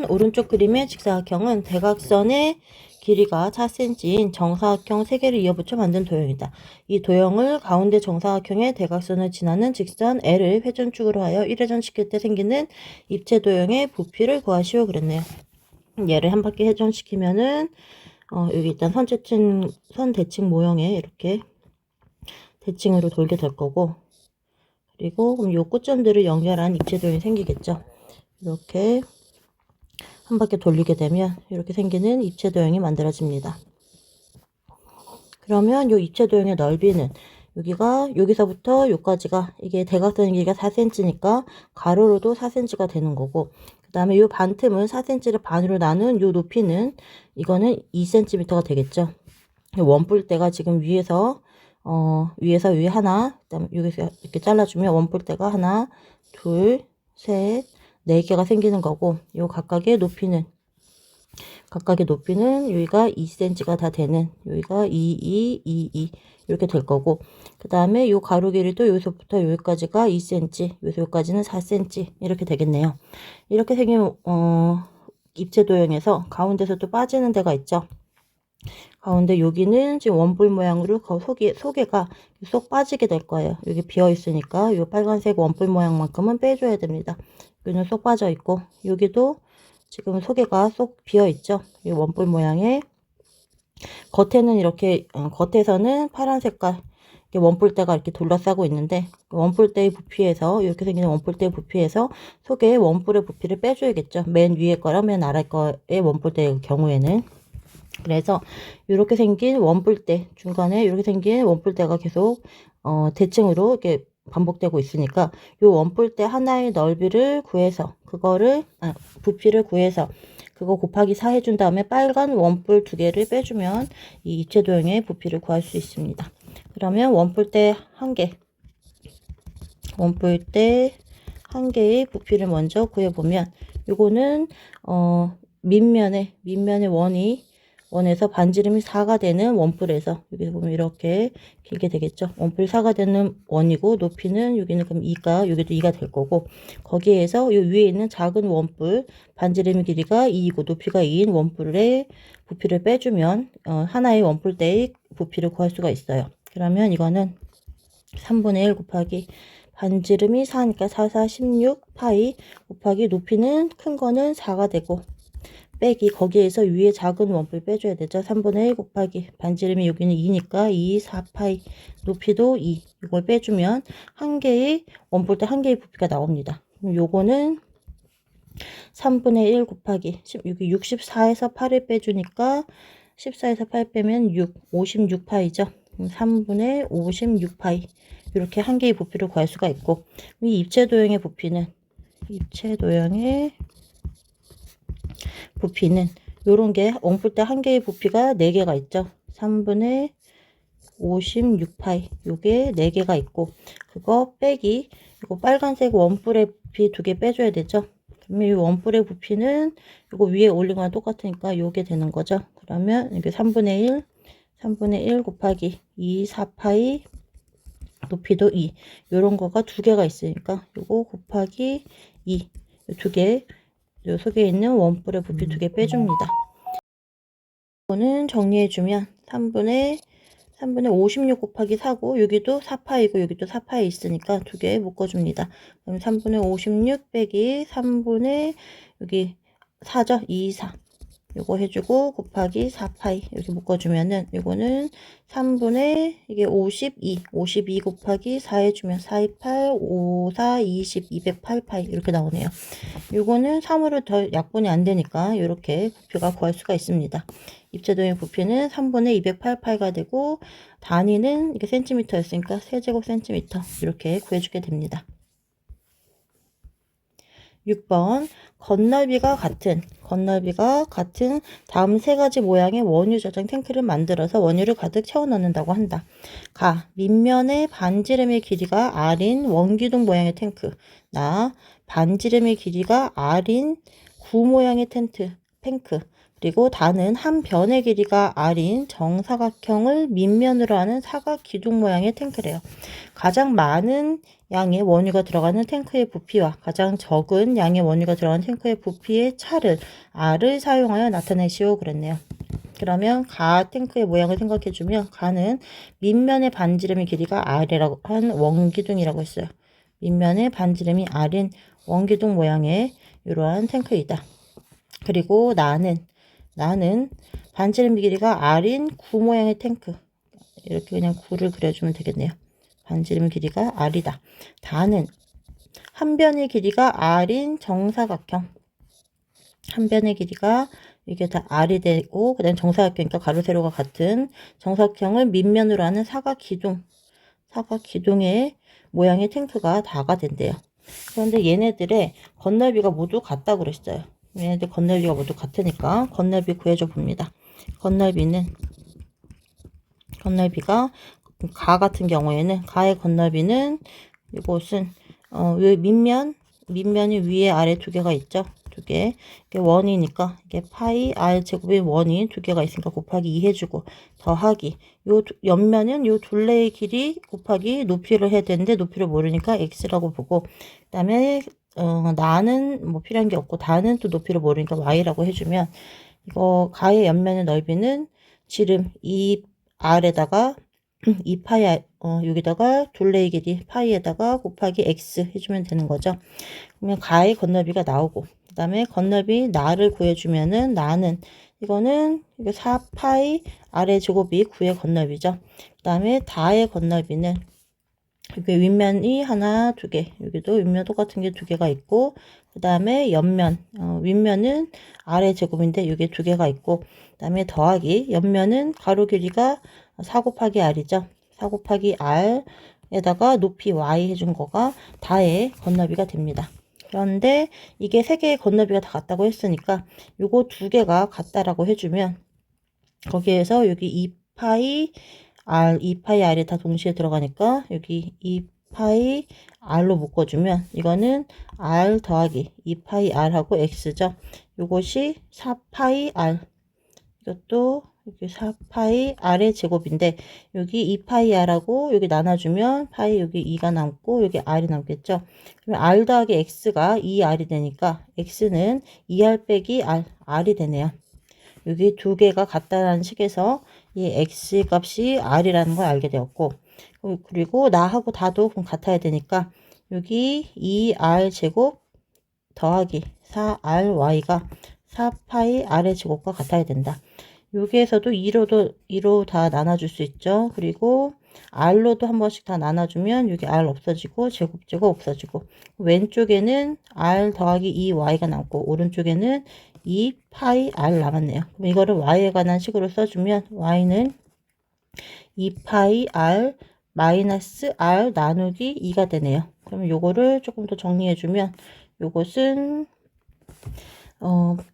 오른쪽 그림의 직사각형은 대각선의 길이가 4cm인 정사각형 3개를 이어붙여 만든 도형이다. 이 도형을 가운데 정사각형의 대각선을 지나는 직선 L을 회전축으로 하여 1회전시킬 때 생기는 입체 도형의 부피를 구하시오 그랬네요. 얘를 한 바퀴 회전시키면은 여기 일단 선 대칭 모형에 이렇게 대칭으로 돌게 될 거고, 그리고 그럼 요 끝점들을 연결한 입체 도형이 생기겠죠. 이렇게 한 바퀴 돌리게 되면 이렇게 생기는 입체 도형이 만들어집니다. 그러면 이 입체 도형의 넓이는 여기서부터 여기까지가 이게 대각선의 길이가 4cm니까 가로로도 4cm가 되는 거고, 그 다음에 이 반틈은 4cm를 반으로 나눈 이 높이는 이거는 2cm가 되겠죠. 원뿔대가 지금 위에서 위에 하나, 그다음에 여기서 이렇게 잘라주면 원뿔대가 하나, 둘, 셋, 4개가 생기는 거고, 요 각각의 높이는 여기가 2cm가 다 되는, 여기가 2 이렇게 될 거고, 그 다음에 요 가로 길이도 여기서부터 여기까지가 2cm, 여기서 여기까지는 4cm 이렇게 되겠네요. 이렇게 생긴 입체 도형에서 가운데서 또 빠지는 데가 있죠. 가운데 여기는 지금 원뿔 모양으로 소개가 쏙 빠지게 될 거예요. 여기 비어 있으니까 이 빨간색 원뿔 모양만큼은 빼줘야 됩니다. 여기는 쏙 빠져 있고, 여기도 지금 소개가 쏙 비어 있죠. 이 원뿔 모양에 겉에는 이렇게 겉에서는 파란 색깔 원뿔대가 이렇게 둘러싸고 있는데, 원뿔대의 부피에서 이렇게 생기는 원뿔대의 부피에서 속에 원뿔의 부피를 빼줘야겠죠. 맨 위에 거랑 맨 아래 거의 원뿔대의 경우에는. 그래서 이렇게 생긴 원뿔대, 중간에 이렇게 생긴 원뿔대가 계속 대칭으로 이렇게 반복되고 있으니까 이 원뿔대 하나의 넓이를 구해서 부피를 구해서 그거 곱하기 4 해준 다음에 빨간 원뿔 2개를 빼주면 이 입체 도형의 부피를 구할 수 있습니다. 그러면 원뿔대 한 개의 부피를 먼저 구해보면, 요거는 밑면의 원에서 반지름이 4가 되는 원뿔에서, 여기 보면 이렇게 길게 되겠죠. 원뿔 4가 되는 원이고, 높이는 여기는 그럼 2가, 여기도 2가 될 거고, 거기에서 요 위에 있는 작은 원뿔, 반지름 길이가 2이고 높이가 2인 원뿔의 부피를 빼주면 하나의 원뿔대의 부피를 구할 수가 있어요. 그러면 이거는 3분의 1 곱하기 반지름이 4니까 4, 4, 16 파이 곱하기 높이는 큰 거는 4가 되고, 빼기 거기에서 위에 작은 원뿔 빼줘야 되죠. 3분의 1 곱하기 반지름이 여기는 2니까 2, 4파이 높이도 2, 이걸 빼주면 원뿔대 한 개의 부피가 나옵니다. 그럼 요거는 3분의 1 곱하기 여기 64에서 8을 빼주니까 14에서 8 빼면 56파이죠. 3분의 56파이, 이렇게 한 개의 부피를 구할 수가 있고, 이 입체 도형의 부피는 요런 게 원뿔대 한 개의 부피가 4개가 있죠. 3분의 56파이, 요게 4개가 있고, 그거 빼기 이거 빨간색 원뿔의 부피 2개 빼줘야 되죠. 그러면 이 원뿔의 부피는 이거 위에 올린 거랑 똑같으니까 요게 되는 거죠. 그러면 이게 3분의 1 곱하기 2, 4파이 높이도 2, 요런 거가 2개가 있으니까 요거 곱하기 2, 2개, 요 속에 있는 원뿔의 부피 2개 빼줍니다. 이거는 정리해주면 3분의 56 곱하기 4고, 여기도 4파이고 여기도 4파이 있으니까 2개 묶어줍니다. 그럼 3분의 56 빼기 3분의 여기 4죠. 2, 4 요거 해주고 곱하기 4파이 이렇게 묶어주면은, 요거는 3분의 이게 52 곱하기 4 해주면 4, 2, 8, 5, 4, 20, 208파이 이렇게 나오네요. 요거는 3으로 더 약분이 안 되니까 이렇게 부피가 구할 수가 있습니다. 입체도형의 부피는 3분의 208파이가 되고, 단위는 이게 센티미터였으니까 세제곱센티미터 이렇게 구해주게 됩니다. 6번 건널비가 같은 다음 3가지 모양의 원유 저장 탱크를 만들어서 원유를 가득 채워 넣는다고 한다. 밑면의 반지름의 길이가 R인 원기둥 모양의 탱크, 반지름의 길이가 R인 구 모양의 탱크. 그리고 다는 한 변의 길이가 r인 정사각형을 밑면으로 하는 사각 기둥 모양의 탱크래요. 가장 많은 양의 원유가 들어가는 탱크의 부피와 가장 적은 양의 원유가 들어가는 탱크의 부피의 차를 r을 사용하여 나타내시오 그랬네요. 그러면 가 탱크의 모양을 생각해주면 가는 밑면의 반지름의 길이가 r이라고 한 원기둥이라고 했어요. 밑면의 반지름이 r인 원기둥 모양의 이러한 탱크이다. 그리고 나는 반지름 길이가 r인 구 모양의 탱크. 이렇게 그냥 구를 그려주면 되겠네요. 반지름 길이가 r이다. 다는 한 변의 길이가 r인 정사각형. 한 변의 길이가 이게 다 r이 되고 그다음 정사각형이니까 가로 세로가 같은 정사각형을 밑면으로 하는 사각 기둥의 모양의 탱크가 다가 된대요. 그런데 얘네들의 건널비가 모두 같다고 그랬어요. 얘네들 건널비가 모두 같으니까 건널비 구해줘 봅니다. 건널비가 가 같은 경우에는 가의 건널비는 이곳은 밑면이 위에 아래 두 개가 있죠. 두 개. 이게 원이니까 이게 파이 r 제곱의 원이 두 개가 있으니까 곱하기 2 해주고 더하기 요 옆면은 요 둘레의 길이 곱하기 높이를 해야 되는데 높이를 모르니까 x라고 보고 그다음에 나는 뭐 필요한 게 없고 다는 또 높이를 모르니까 y라고 해주면 이거 가의 옆면의 넓이는 지름 2r에다가 2파이 여기다가 둘레의 길이 파이에다가 곱하기 x 해주면 되는 거죠. 그러면 가의 건널비가 나오고 그 다음에 건널비 나를 구해주면은 나는 이거는 4파이 r의 제곱이 9의 건널비죠. 그 다음에 다의 건널비는 여기 윗면이 하나, 두 개, 여기도 윗면 똑같은 게 두 개가 있고 그 다음에 옆면, 윗면은 r의 제곱인데 여기 두 개가 있고 그 다음에 더하기 옆면은 가로 길이가 4 곱하기 r이죠. 4 곱하기 r에다가 높이 y 해준 거가 다의 건너비가 됩니다. 그런데 이게 세 개의 건너비가 다 같다고 했으니까 요거 두 개가 같다라고 해주면 거기에서 여기 2파이 r이 다 동시에 들어가니까 여기 2파이 r로 묶어주면 이거는 r 더하기 2파이 r하고 x죠. 요것이 4파이 r 이것도 여기 4파이 r의 제곱인데 여기 2파이 r하고 여기 나눠주면 파이 여기 2가 남고 여기 r이 남겠죠. 그러면 r 더하기 x가 2r이 되니까 x는 2r 빼기 r이 되네요. 여기 두 개가 같다라는 식에서 이 x 값이 r이라는 걸 알게 되었고 그리고 나하고 다도 그럼 같아야 되니까 여기 2r 제곱 더하기 4ry가 4파이 r의 제곱과 같아야 된다. 여기에서도 2로 다 나눠줄 수 있죠. 그리고 r로도 한 번씩 다 나눠주면 여기 r 없어지고 제곱제가 없어지고 왼쪽에는 r 더하기 2y가 남고 오른쪽에는 2파이 r 남았네요. 그럼 이거를 y에 관한 식으로 써주면 y는 2파이 r 마이너스 r 나누기 2가 되네요. 그러면 요거를 조금 더 정리해주면 요것은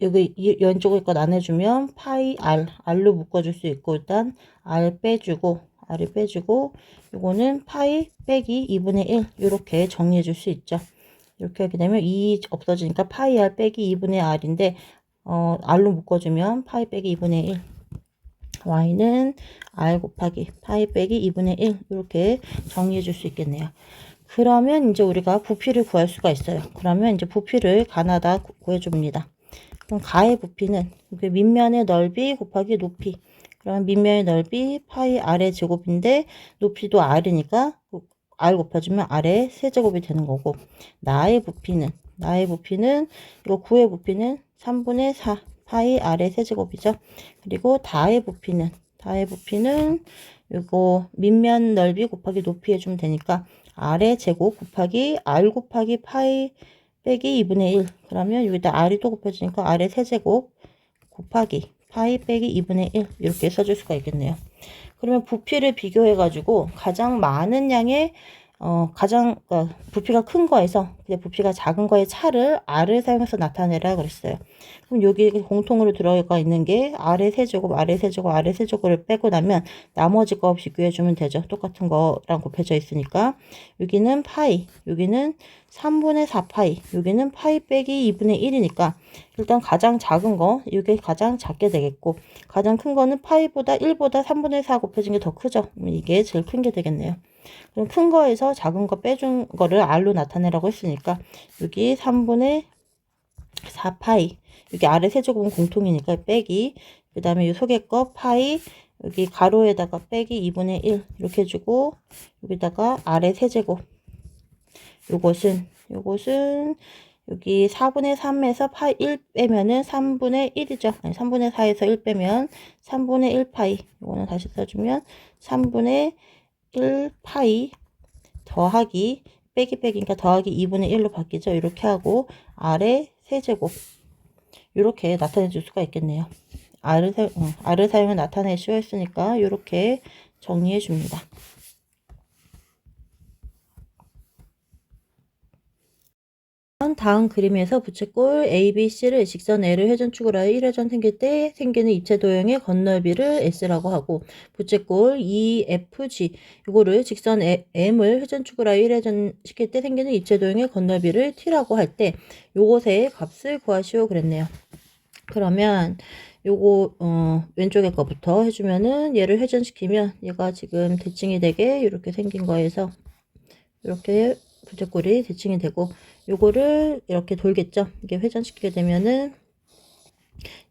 여기 왼쪽을 거 나눠주면 파이 r로 묶어줄 수 있고 일단 r을 빼주고 요거는 파이 빼기 2분의 1 이렇게 정리해 줄 수 있죠. 이렇게 하게 되면 2 없어지니까 파이 r 빼기 2분의 r인데 r로 묶어주면 파이 빼기 2분의 1 y는 r 곱하기 파이 빼기 2분의 1 이렇게 정리해 줄 수 있겠네요. 그러면 이제 우리가 부피를 구할 수가 있어요. 그러면 이제 부피를 가나다 구해줍니다. 그럼 가의 부피는 밑면의 넓이 곱하기 높이. 그러면 밑면의 넓이 파이 r의 제곱인데 높이도 r이니까 r 곱해주면 r의 세제곱이 되는 거고 나의 부피는 이거 9의 부피는 3분의 4 파이 r의 세제곱이죠. 그리고 다의 부피는 이거 밑면 넓이 곱하기 높이 해주면 되니까 r의 제곱 곱하기 r 곱하기 파이 빼기 2분의 1 그러면 여기다 r이 또 곱해지니까 r의 세제곱 곱하기 파이 빼기 2분의 1 이렇게 써줄 수가 있겠네요. 그러면 부피를 비교해 가지고 가장 많은 양의 그러니까 부피가 큰 거에서 부피가 작은 거의 차를 R을 사용해서 나타내라 그랬어요. 그럼 여기 공통으로 들어가 있는 게 R의 세제곱, R의 세제곱, R의 세제곱을 빼고 나면 나머지 거 없이 구해주면 되죠. 똑같은 거랑 곱해져 있으니까. 여기는 파이, 여기는 3분의 4 파이, 여기는 파이 빼기 2분의 1이니까 일단 가장 작은 거, 이게 가장 작게 되겠고, 가장 큰 거는 파이보다 1보다 3분의 4 곱해진 게 더 크죠. 이게 제일 큰 게 되겠네요. 그럼 큰 거에서 작은 거 빼준 거를 R로 나타내라고 했으니까 여기 3분의 4 파이, 여기 아래 세제곱은 공통이니까 빼기, 그 다음에 이 속에 거 파이, 여기 가로에다가 빼기 2분의 1 이렇게 해주고, 여기다가 아래 세제곱, 요것은 여기 4분의 3에서 파이 1 빼면은 3분의 1이죠. 아니 3분의 4에서 1 빼면 3분의 1 파이, 이거는 다시 써주면 3분의 1 파이 더하기 빼기 빼기니까 더하기 2분의 1로 바뀌죠. 이렇게 하고 아래 세제곱 이렇게 나타내 줄 수가 있겠네요. R을 사용해 나타내기 쉬웠으니까 이렇게 정리해 줍니다. 다음 그림에서 부채꼴 ABC를 직선 L을 회전축으로 하여 1회전 생길 때 생기는 입체 도형의 건너비를 S라고 하고, 부채꼴 EFG 이거를 직선 M을 회전축으로 하여 1회전 시킬 때 생기는 입체 도형의 건너비를 T라고 할 때 요것의 값을 구하시오 그랬네요. 그러면 요거 왼쪽에 거부터 해주면은 얘를 회전시키면 얘가 지금 대칭이 되게 이렇게 생긴 거에서 이렇게 부채꼴이 대칭이 되고, 요거를 이렇게 돌겠죠. 이게 회전시키게 되면은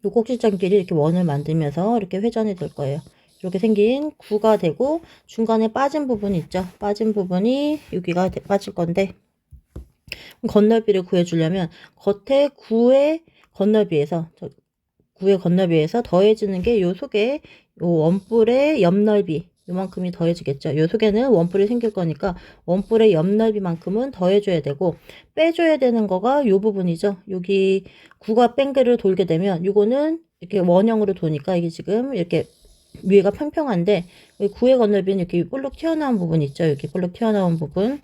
요 꼭지점끼리 이렇게 원을 만들면서 이렇게 회전이 될 거예요. 이렇게 생긴 구가 되고, 중간에 빠진 부분이 있죠. 빠진 부분이 여기가 빠질 건데, 건너비를 구해주려면 겉에 구의 건너비에서 더해지는 게 요 속에 요 원뿔의 옆넓이 요만큼이 더해지겠죠. 요 속에는 원뿔이 생길 거니까 원뿔의 옆넓이만큼은 더해줘야 되고, 빼줘야 되는 거가 요 부분이죠. 여기 구가 뺑글을 돌게 되면 요거는 이렇게 원형으로 도니까 이게 지금 이렇게 위에가 평평한데, 구의 건너비는 이렇게 볼록 튀어나온 부분 있죠. 이렇게 볼록 튀어나온 부분,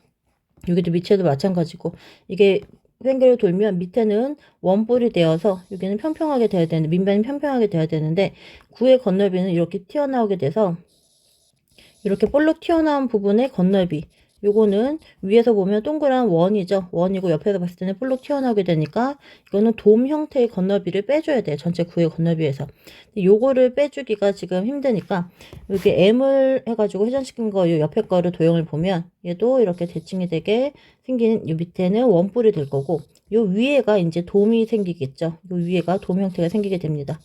여기도 밑에도 마찬가지고, 이게 횡계로 돌면 밑에는 원뿔이 되어서 여기는 평평하게 돼야 되는데, 밑면이 평평하게 돼야 되는데, 구의 건너비는 이렇게 튀어나오게 돼서 이렇게 볼록 튀어나온 부분의 건너비, 요거는 위에서 보면 동그란 원이죠. 원이고 옆에서 봤을 때는 볼록 튀어나오게 되니까 이거는 돔 형태의 건너비를 빼줘야 돼요. 전체 구의 건너비에서. 요거를 빼주기가 지금 힘드니까 여기 M을 해가지고 회전시킨 거 요 옆에 거를 도형을 보면 얘도 이렇게 대칭이 되게 생긴 요 밑에는 원뿔이 될 거고, 요 위에가 이제 돔이 생기겠죠. 요 위에가 돔 형태가 생기게 됩니다.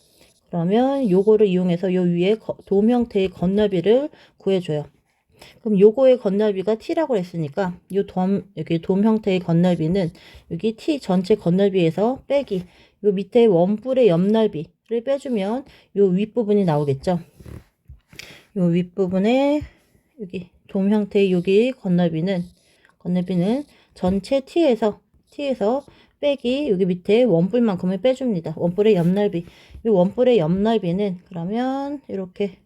그러면 요거를 이용해서 요 위에 돔 형태의 건너비를 구해줘요. 그럼 요거의 건너비가 T라고 했으니까 여기 돔 형태의 건너비는 여기 T 전체 건너비에서 빼기 요 밑에 원뿔의 옆넓이를 빼주면 요 윗부분이 나오겠죠. 요 윗부분에 여기 돔 형태의 여기 건너비는 전체 T에서 빼기 여기 밑에 원뿔만큼을 빼줍니다. 원뿔의 옆넓이. 이 원뿔의 옆넓이는 그러면 이렇게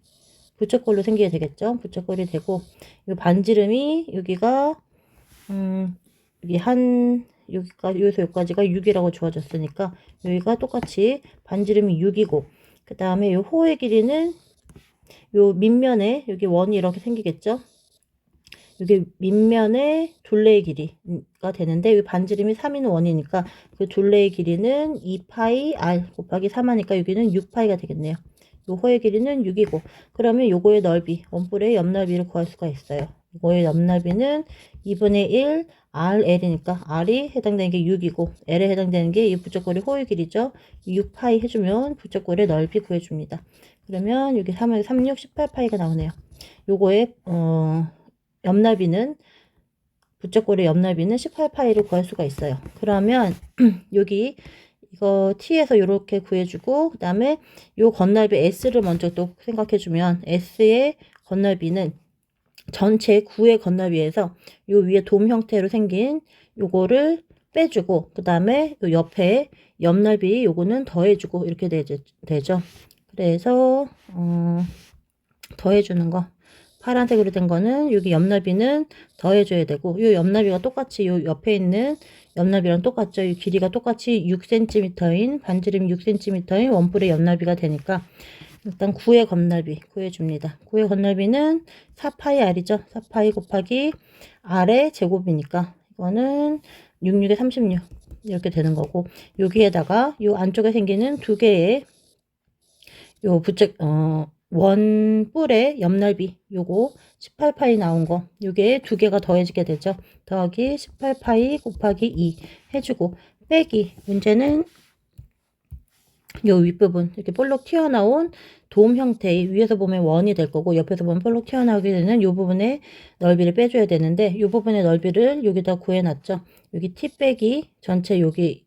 부채꼴로 생기게 되겠죠. 부채꼴이 되고, 이 반지름이 여기가 여기서 여기까지가 6이라고 주어졌으니까 여기가 똑같이 반지름이 6이고, 그 다음에 이 호의 길이는 요 밑면에 여기 원이 이렇게 생기겠죠. 이게 밑면의 둘레의 길이가 되는데, 이 반지름이 3인 원이니까 그 둘레의 길이는 2파이 r 곱하기 3하니까 여기는 6파이가 되겠네요. 요 호의 길이는 6이고, 그러면 요거의 넓이, 원뿔의 옆넓이를 구할 수가 있어요. 요거의 옆넓이는 2분의 1 RL이니까 R이 해당되는 게 6이고 L에 해당되는 게 이 부채꼴의 호의 길이죠. 6파이 해주면 부채꼴의 넓이 구해줍니다. 그러면 여기 3을 36, 18파이가 나오네요. 요거의 옆넓이는 부채꼴의 옆넓이는 18파이를 구할 수가 있어요. 그러면 여기 이거 T에서 이렇게 구해주고, 그 다음에 요 건너비 S를 먼저 또 생각해주면 S의 건너비는 전체 9의 건너비에서 요 위에 돔 형태로 생긴 요거를 빼주고, 그 다음에 요 옆에 옆넓이 요거는 더해주고 이렇게 되죠. 그래서 더해주는 거 파란색으로 된 거는 여기 옆나비는 더해줘야 되고, 요 옆나비가 똑같이 요 옆에 있는 옆나비랑 똑같죠. 이 길이가 똑같이 6cm인, 반지름이 6cm인 원뿔의 옆나비가 되니까 일단 9의 겉나비 구해줍니다. 9의 겉나비는 4파이 r이죠. 4파이 곱하기 r의 제곱이니까 이거는 66에 36 이렇게 되는 거고, 여기에다가 요 안쪽에 생기는 두 개의 요 원뿔의 옆날비 요거 18파이 나온 거, 요게 두 개가 더해지게 되죠. 더하기 18파이 곱하기 2 해주고, 빼기 문제는 요 윗부분 이렇게 볼록 튀어나온 돔 형태의, 위에서 보면 원이 될 거고 옆에서 보면 볼록 튀어나오게 되는 요 부분의 넓이를 빼줘야 되는데, 요 부분의 넓이를 여기다 구해놨죠. 여기 t 빼기 전체 여기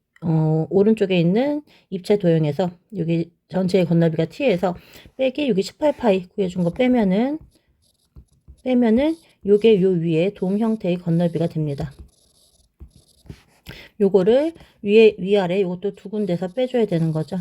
오른쪽에 있는 입체 도형에서 여기 전체의 겉넓이가 t에서 빼기 여기 18파이 구해준 거 빼면은 요게 요 위에 돔 형태의 겉넓이가 됩니다. 요거를 위아래 요것도 두 군데서 빼줘야 되는 거죠.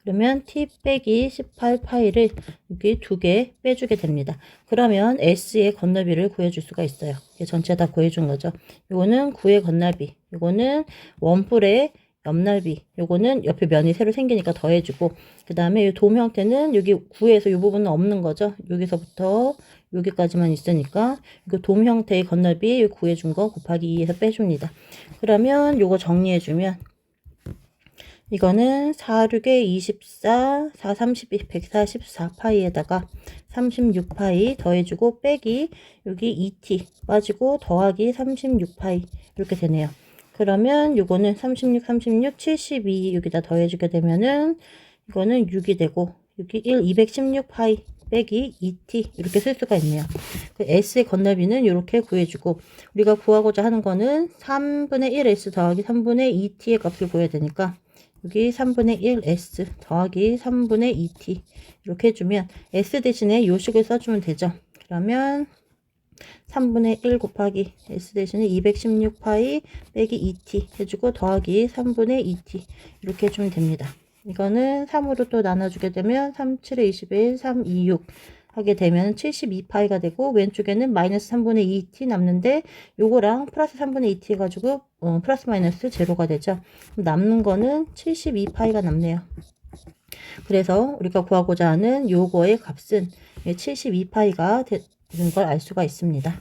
그러면 t 빼기 18파이를 여기 두 개 빼주게 됩니다. 그러면 s의 겉넓이를 구해줄 수가 있어요. 전체 다 구해준 거죠. 요거는 9의 겉넓이, 요거는 원뿔의 옆넓이, 요거는 옆에 면이 새로 생기니까 더해주고, 그 다음에 이 돔 형태는 여기 9에서 이 부분은 없는 거죠. 여기서부터 여기까지만 있으니까 이거 돔 형태의 겉넓이 구해준 거 곱하기 2에서 빼줍니다. 그러면 요거 정리해주면 이거는 4, 6에 24, 4, 32, 144파이에다가 36파이 더해주고 빼기 여기 2t 빠지고 더하기 36파이 이렇게 되네요. 그러면 요거는 36, 72 여기다 더해주게 되면은 이거는 6이 되고 여기 216파이 빼기 2t 이렇게 쓸 수가 있네요. 그 s의 겉넓이는 이렇게 구해주고, 우리가 구하고자 하는 거는 3분의 1s 더하기 3분의 2t의 값을 구해야 되니까 여기 3분의 1s 더하기 3분의 2t 이렇게 해주면 s 대신에 요식을 써주면 되죠. 그러면 3분의 1 곱하기 s 대신에 216파이 빼기 2t 해주고 더하기 3분의 2t 이렇게 해주면 됩니다. 이거는 3으로 또 나눠주게 되면 3, 7에 21, 3, 2, 6 하게 되면 72파이가 되고, 왼쪽에는 마이너스 3분의 2t 남는데 요거랑 플러스 3분의 2t 해가지고 플러스 마이너스 제로가 되죠. 남는 거는 72파이가 남네요. 그래서 우리가 구하고자 하는 요거의 값은 72파이가 되는 걸 알 수가 있습니다.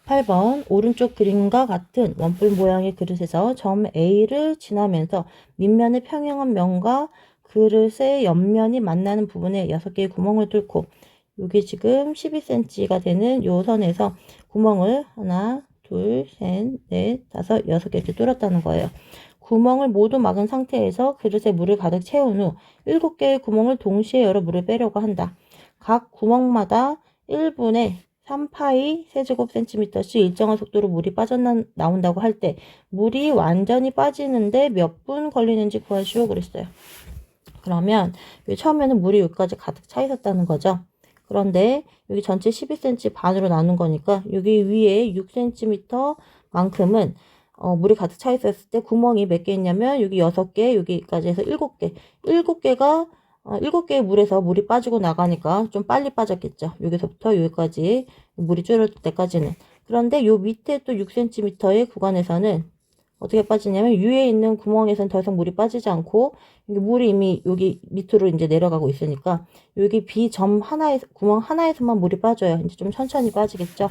8번 오른쪽 그림과 같은 원뿔 모양의 그릇에서 점 A를 지나면서 밑면의 평행한 면과 그릇의 옆면이 만나는 부분에 6개의 구멍을 뚫고, 여기 지금 12cm가 되는 요 선에서 구멍을 하나, 둘, 셋, 넷, 다섯, 6개 이렇게 뚫었다는 거예요. 구멍을 모두 막은 상태에서 그릇에 물을 가득 채운 후 7개의 구멍을 동시에 열어 물을 빼려고 한다. 각 구멍마다 1분에 3파이 세제곱센티미터씩 일정한 속도로 물이 빠져나온다고 할 때 물이 완전히 빠지는데 몇 분 걸리는지 구하시오 그랬어요. 그러면 처음에는 물이 여기까지 가득 차 있었다는 거죠. 그런데 여기 전체 12cm 반으로 나눈 거니까 여기 위에 6cm 만큼은 물이 가득 차 있었을 때 구멍이 몇 개 있냐면 여기 6개, 여기까지 해서 7개. 7개의 물에서 물이 빠지고 나가니까 좀 빨리 빠졌겠죠. 여기서부터 여기까지 물이 줄을 때까지는. 그런데 요 밑에 또 6cm의 구간에서는 어떻게 빠지냐면 위에 있는 구멍에서는 더 이상 물이 빠지지 않고 물이 이미 여기 밑으로 이제 내려가고 있으니까 여기 B점 구멍 하나에서만 물이 빠져요. 이제 좀 천천히 빠지겠죠.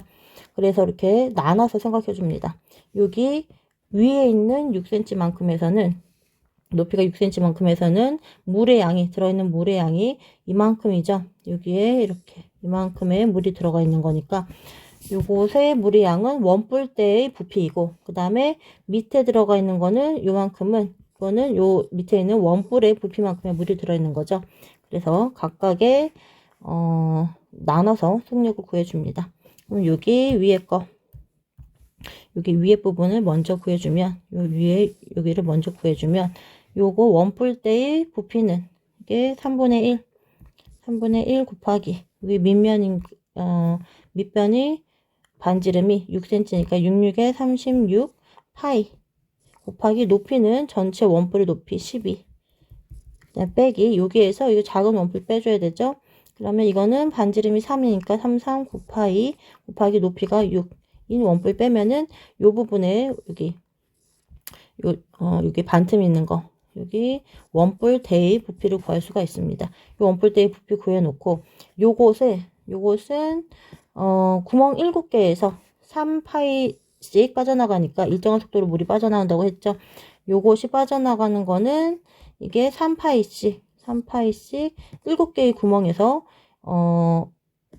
그래서 이렇게 나눠서 생각해 줍니다. 여기 위에 있는 6cm만큼에서는 높이가 6cm만큼에서는 물의 양이 들어있는 물의 양이 이만큼이죠. 여기에 이렇게 이만큼의 물이 들어가 있는 거니까 요곳의 물의 양은 원뿔대의 부피이고, 그 다음에 밑에 들어가 있는 거는 요만큼은, 이거는 요 밑에 있는 원뿔의 부피만큼의 물이 들어있는 거죠. 그래서 각각의 나눠서 속력을 구해줍니다. 그럼 여기 위에 부분을 먼저 구해주면, 여기를 먼저 구해주면 요거 원뿔대의 부피는 이게 3분의 1 곱하기 여기 밑변이 반지름이 6cm니까 66에 36 파이 곱하기 높이는 전체 원뿔의 높이 12 빼기 여기에서 이 작은 원뿔 빼줘야 되죠. 그러면 이거는 반지름이 3이니까 3, 3, 9파이 곱하기 높이가 6인 원뿔 빼면은 요 부분에 여기 반틈 있는 거 여기 원뿔 대의 부피를 구할 수가 있습니다. 이 원뿔 대의 부피 구해놓고 요것은 구멍 7개에서 3파이씩 빠져나가니까 일정한 속도로 물이 빠져나온다고 했죠. 요것이 빠져나가는 거는 이게 3파이씩 7개의 구멍에서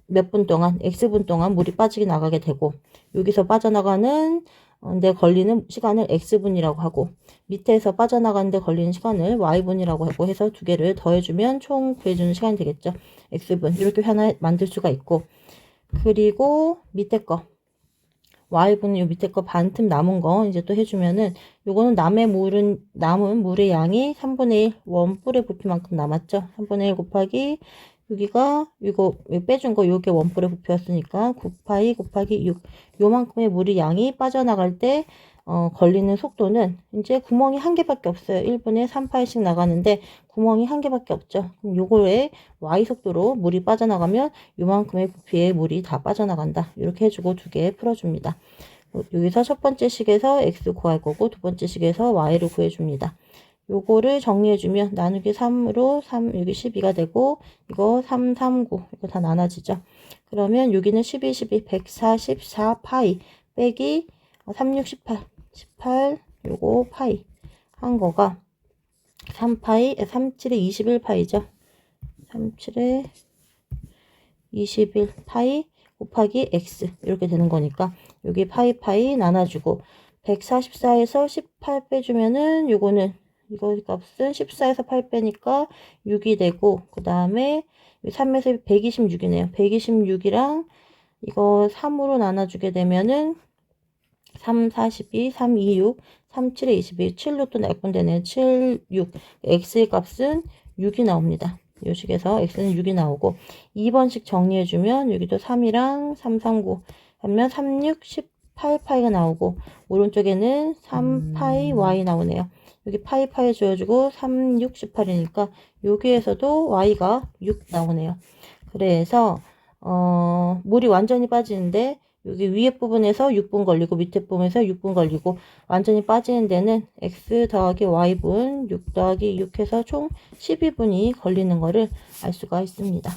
몇 분 동안 X분 동안 물이 빠지게 나가게 되고 여기서 빠져나가는 데 걸리는 시간을 X분이라고 하고 밑에서 빠져나가는 데 걸리는 시간을 Y분이라고 하고 해서 두 개를 더해주면 총 구해주는 시간이 되겠죠. X분 이렇게 하나 만들 수가 있고 그리고 밑에 거 Y분은 요 밑에 거 반틈 남은 거 이제 또 해주면은 요거는 남은 물의 양이 3분의 1 원뿔의 부피만큼 남았죠. 3분의 1 곱하기 여기가 이거 빼준 거 요게 원뿔의 부피였으니까 9파이 곱하기 6 요만큼의 물의 양이 빠져나갈 때 걸리는 속도는 이제 구멍이 한 개밖에 없어요. 1분에 3파이씩 나가는데 구멍이 한 개밖에 없죠. 그럼 요거에 y 속도로 물이 빠져나가면 요만큼의 부피의 물이 다 빠져나간다. 이렇게 해주고 두 개 풀어줍니다. 여기서 첫 번째 식에서 x 구할 거고 두 번째 식에서 y를 구해줍니다. 요거를 정리해주면 나누기 3으로 여기 12가 되고 이거 3, 3, 9 이거 다 나눠지죠. 그러면 여기는 12, 144파이 빼기 3, 6, 18 요거 파이 한 거가 3파이 37에 21파이죠. 37에 21파이 곱하기 x 이렇게 되는 거니까 여기 파이 나눠주고 144에서 18 빼주면은 요거는 이거 값은 14에서 8 빼니까 6이 되고 그 다음에 3에서 126이네요. 126이랑 이거 3으로 나눠주게 되면은 3, 42, 3, 2, 6, 3, 7에 22, 7로 또 약분되네요. 7, 6. x의 값은 6이 나옵니다. 이 식에서 x는 6이 나오고 2번씩 정리해주면 여기도 3이랑 3, 3, 9 하면 3, 6, 18파이가 나오고 오른쪽에는 3파이 y 나오네요. 여기 파이 줘가지고 3, 6, 18이니까 여기에서도 y가 6 나오네요. 그래서 물이 완전히 빠지는데 여기 위에 부분에서 6분 걸리고 밑에 부분에서 6분 걸리고 완전히 빠지는 데는 x 더하기 y분 6 더하기 6 해서 총 12분이 걸리는 거를 알 수가 있습니다.